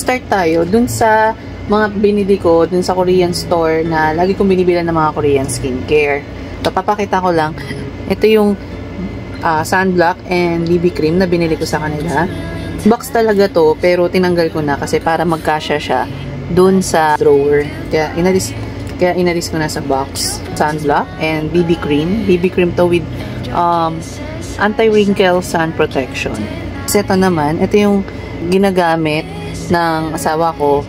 mag-start tayo dun sa mga binili ko dun sa Korean store na lagi kong binibilan ng mga Korean skincare. So, papakita ko lang. Ito yung sunblock and BB cream na binili ko sa kanila. Box talaga to, pero tinanggal ko na kasi para magkasya siya dun sa drawer. Kaya inalis ko na sa box. Sunblock and BB cream. BB cream to with anti-wrinkle sun protection. Kasi ito naman, ito yung ginagamit ng asawa ko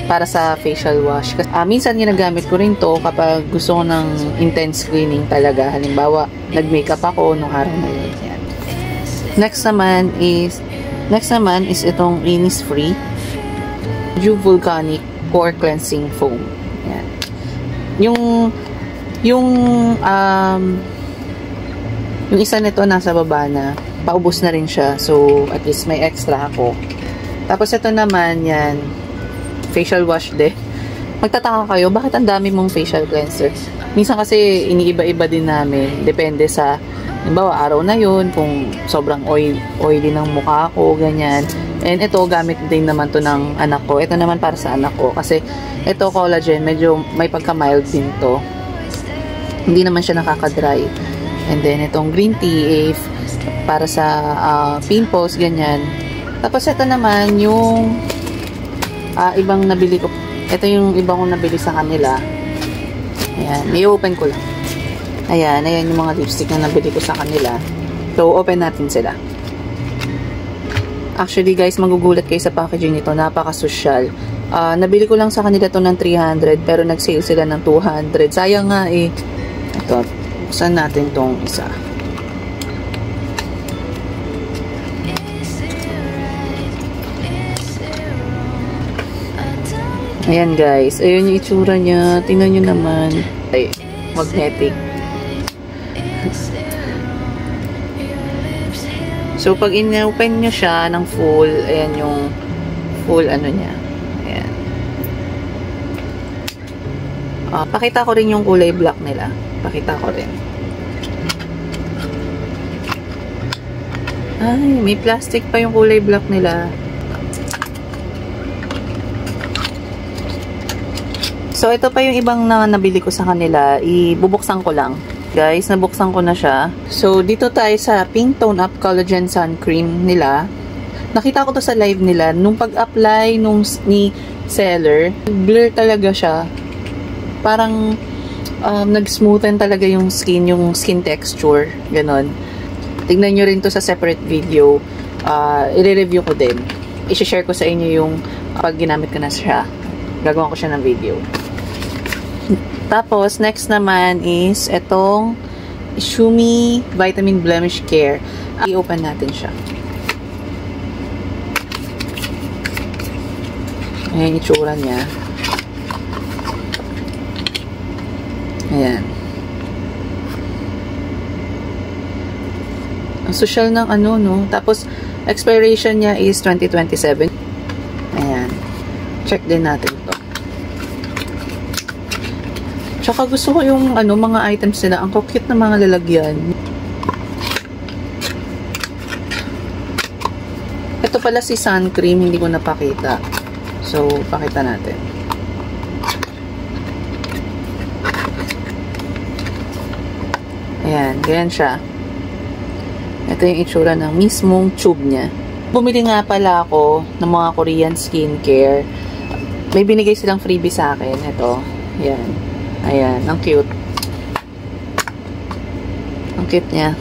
para sa facial wash. Minsan ginagamit ko rin to kapag gusto ko ng intense cleaning talaga. Halimbawa, nag-makeup ako nung araw na yun. Yan. Next naman is itong Innisfree Dew Volcanic Pore Cleansing Foam. Yan. Yung isa nito nasa baba na, paubos na rin siya. So, at least may extra ako. Tapos ito naman, yan, facial wash din. Magtataka kayo, bakit ang dami mong facial cleanser? Minsan kasi iniiba-iba din namin. Depende sa, halimbawa, araw na yun, kung sobrang oily ng mukha ko, ganyan. And ito, gamit din naman to ng anak ko. Ito naman para sa anak ko. Kasi ito, collagen, medyo may pagka-mild din to. Hindi naman siya nakaka-dry. And then, itong green tea, para sa pimples, ganyan. Tapos, ito naman, yung ibang nabili ko. Ito yung ibang kong nabili sa kanila. Ayan, i-open ko lang. Ayan yung mga lipstick na nabili ko sa kanila. So, open natin sila. Actually, guys, magugulat kayo sa packaging nito. Napaka-social. Nabili ko lang sa kanila to ng 300, pero nag-sale sila ng 200. Sayang nga eh. Ito, buksan natin tong isa. Ayan guys, ayun yung itsura niya. Tingnan nyo naman. Ay, magnetic. So, pag in-open nyo siya ng full, ayan yung full ano niya. Ayan. Pakita ko rin yung kulay black nila. Pakita ko rin. Ay, may plastic pa yung kulay black nila. So, ito pa yung ibang na nabili ko sa kanila. Ibubuksan ko lang. Guys, nabuksan ko na siya. So, dito tayo sa Pink Tone Up Collagen Sun Cream nila. Nakita ko to sa live nila. Nung pag-apply ni seller, blur talaga siya. Parang nag-smoothen talaga yung skin texture. Ganon. Tignan nyo rin to sa separate video. I-review ko din. I-share ko sa inyo yung pag ginamit ko na siya. Gagawa ko siya ng video. Tapos, next naman is itong Shumi Vitamin Blemish Care. I-open natin siya. Ayan yung itsura niya. Ayan. Ang social ng ano, no? Tapos, expiration niya is 2027. Ayan. Check din natin to. Tsaka gusto ko yung ano, mga items nila. Ang cute na mga lalagyan. Ito pala si sun cream. Hindi ko napakita. So, pakita natin. Ayan. Ganyan siya. Ito yung itsura ng mismong tube niya. Bumili nga pala ako ng mga Korean skincare. May binigay silang freebie sa akin. Ito. Ayan. Ayan. Ang cute. Ang cute niya.